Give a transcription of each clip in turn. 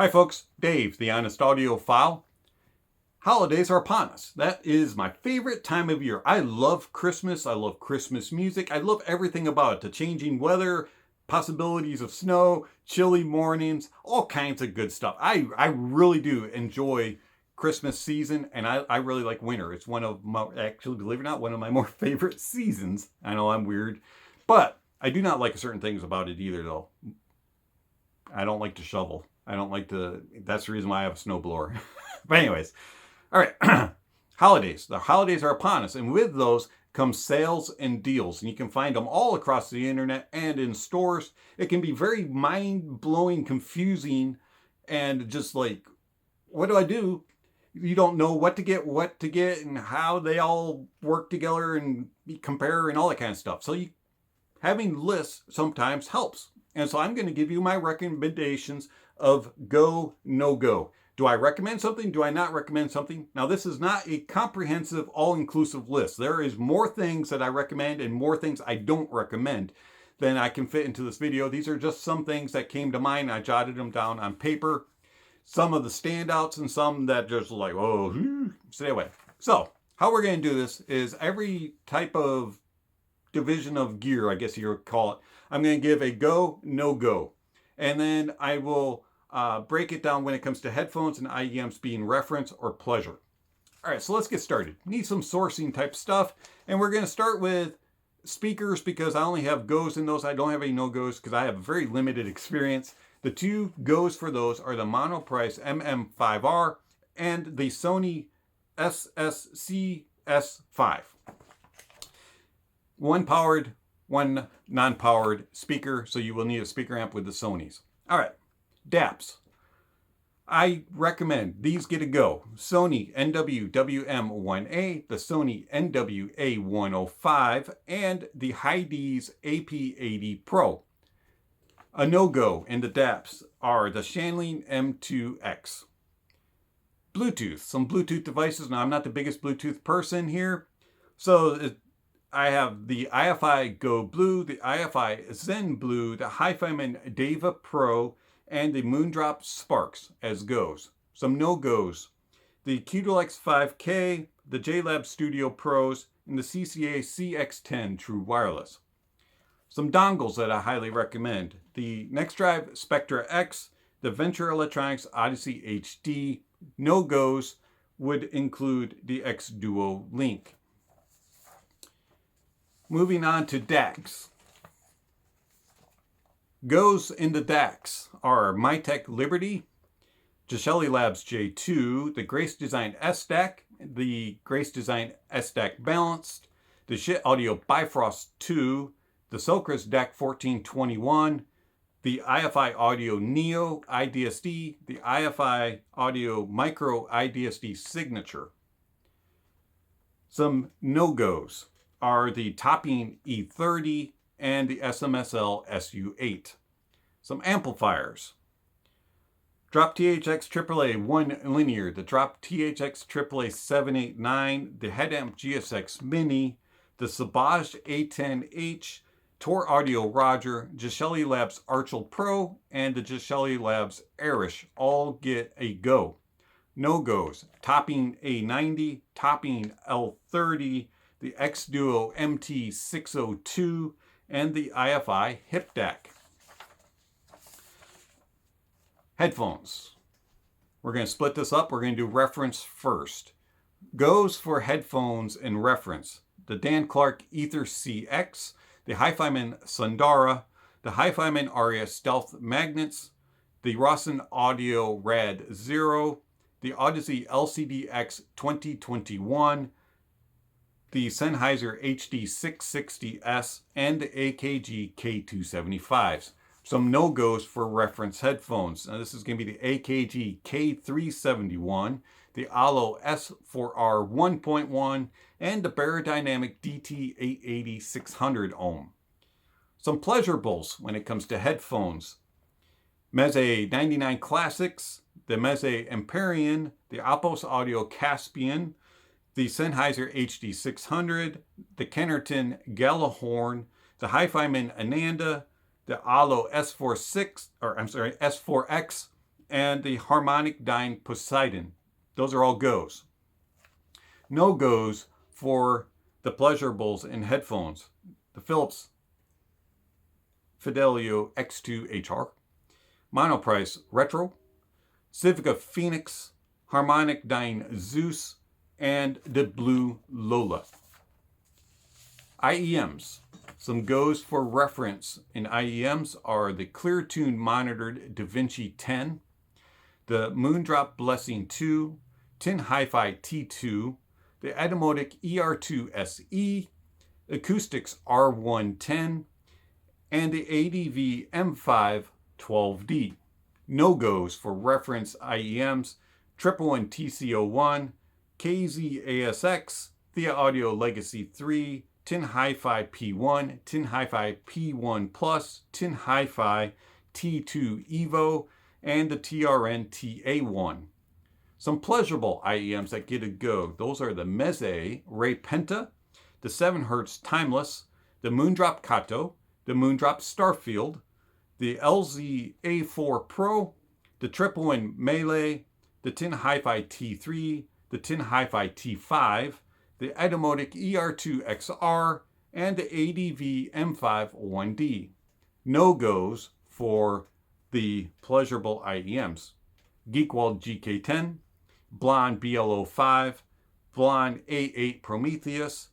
Hi folks, Dave, the Honest Audiophile. Holidays are upon us. That is my favorite time of year. I love Christmas. I love Christmas music. I love everything about it. The changing weather, possibilities of snow, chilly mornings, all kinds of good stuff. I really do enjoy Christmas season, and I really like winter. It's one of my, actually, believe it or not, one of my more favorite seasons. I know I'm weird, but I do not like certain things about it either, though. I don't like to shovel. I don't like to, that's the reason why I have a snowblower. But anyways, all right, holidays. The holidays are upon us, and with those come sales and deals, and you can find them all across the internet and in stores. It can be very mind-blowing, confusing, and just like, what do I do? You don't know what to get, and how they all work together and compare and all that kind of stuff. So having lists sometimes helps. And so I'm going to give you my recommendations of go, no go. Do I recommend something? Do I not recommend something? Now, this is not a comprehensive, all-inclusive list. There is more things that I recommend and more things I don't recommend than I can fit into this video. These are just some things that came to mind. I jotted them down on paper. Some of the standouts and some that just like, oh, stay away. So how we're going to do this is every type of division of gear, I guess you would call it, I'm going to give a go, no go. And then I will break it down when it comes to headphones and IEMs being reference or pleasure. All right, so let's get started. Need some sourcing type stuff. And we're going to start with speakers because I only have goes in those. I don't have any no-goes because I have a very limited experience. The two goes for those are the Monoprice MM5R and the Sony SSCS5. One powered, one non-powered speaker, so you will need a speaker amp with the Sonys. All right, DAPs. I recommend these get a go. Sony NW-WM1A, the Sony NW-A105, and the Hydees AP80 Pro. A no-go in the DAPs are the Shanling M2X. Bluetooth, some Bluetooth devices. Now, I'm not the biggest Bluetooth person here, so I have the iFi Go Blue, the iFi Zen Blue, the HiFiMan Deva Pro, and the Moondrop Sparks as goes. Some no-goes. The Qtlex 5K, the JLab Studio Pros, and the CCA CX10 True Wireless. Some dongles that I highly recommend. The NextDrive Spectra X, the Venture Electronics Odyssey HD. No-goes would include the X Duo Link. Moving on to DACs. Goes in the DACs are Mytek Liberty, Gishelli Labs J2, the Grace Design S-DAC, the Grace Design S-DAC Balanced, the Shit Audio Bifrost 2, the Socras DAC 1421, the iFi Audio Neo IDSD, the iFi Audio Micro IDSD Signature. Some no-goes are the Topping E30 and the SMSL SU8. Some amplifiers. Drop THX AAA 1 linear, the Drop THX AAA 789, the Headamp GSX Mini, the Sabage A10H, Tor Audio Roger, Gishelli Labs Archel Pro, and the Gishelli Labs Arish all get a go. No-goes, Topping A90, Topping L30, the X Duo MT602, and the iFi Hip DAC. Headphones. We're going to split this up. We're going to do reference first. Goes for headphones in reference. The Dan Clark Ether CX, the HiFiMan Sundara, the HiFiMan Aria Stealth Magnets, the Rawson Audio Rad 0, the Odyssey LCDX 2021, the Sennheiser HD660S, and the AKG K275s. Some no-goes for reference headphones. Now this is going to be the AKG K371, the Allo S4R 1.1, and the Barodynamic DT880 600 ohm. Some pleasurables when it comes to headphones. Meze 99 Classics, the Meze Empyrean, the Apos Audio Caspian, the Sennheiser HD600, the Kennerton Gallahorn, the HiFiMan Ananda, the Allo S4X, and the harmonic dyne Poseidon. Those are all goes. No goes for the pleasurables in headphones. The Philips Fidelio X2HR, Monoprice Retro, Civica Phoenix, harmonic dyne Zeus, and the Blue Lola. IEMs. Some goes for reference in IEMs are the Cleartune monitored DaVinci 10, the Moondrop Blessing 2, Tin Hi-Fi T2, the Etymotic ER2 SE, Acoustics R110, and the ADV M5 12D. No goes for reference IEMs, 111 TC01, KZ ASX, Thea Audio Legacy 3, Tin Hi-Fi P1, Tin Hi-Fi P1 Plus, Tin Hi-Fi T2 Evo, and the TRN TA1. Some pleasurable IEMs that get a go. Those are the Meze Ray Penta, the 7Hz Timeless, the Moondrop Kato, the Moondrop Starfield, the LZ A4 Pro, the 111 Melee, the Tin Hi-Fi T3, the Tin Hi-Fi T5, the Etymotic ER2 XR, and the ADV M5 1D. No-goes for the pleasurable IEMs. Geekwald GK10, Blonde BL05, Blonde A8 Prometheus,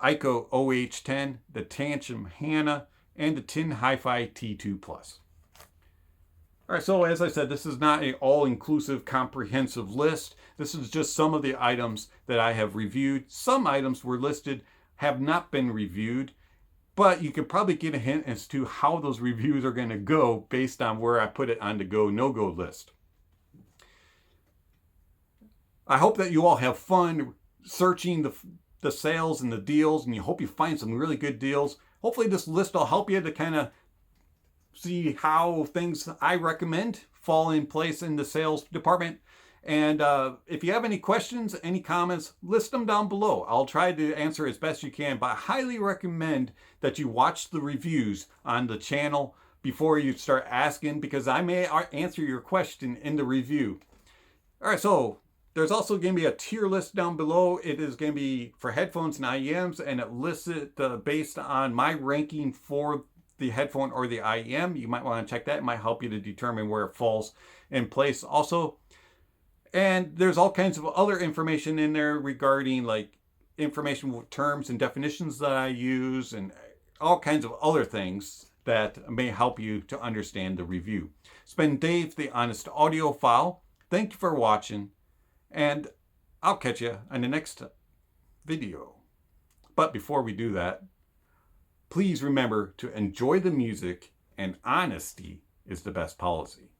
Ico OH10, the Tantrum Hannah, and the Tin Hi-Fi T2 Plus. All right, so as I said, this is not an all-inclusive comprehensive list. This is just some of the items that I have reviewed. Some items were listed, have not been reviewed, but you could probably get a hint as to how those reviews are going to go based on where I put it on the go, no-go list. I hope that you all have fun searching the sales and the deals, and you hope you find some really good deals. Hopefully this list will help you to kind of see how things I recommend fall in place in the sales department. And if you have any questions, any comments, list them down below. I'll try to answer as best you can, but I highly recommend that you watch the reviews on the channel before you start asking, because I may answer your question in the review. All right, so there's also going to be a tier list down below. It is going to be for headphones and IEMs, and it lists it based on my ranking for the headphone or the IEM. You might want to check that. It might help you to determine where it falls in place also. And there's all kinds of other information in there regarding like information with terms and definitions that I use, and all kinds of other things that may help you to understand the review. It's been Dave, the Honest Audiophile. Thank you for watching, and I'll catch you on the next video. But before we do that, please remember to enjoy the music, and honesty is the best policy.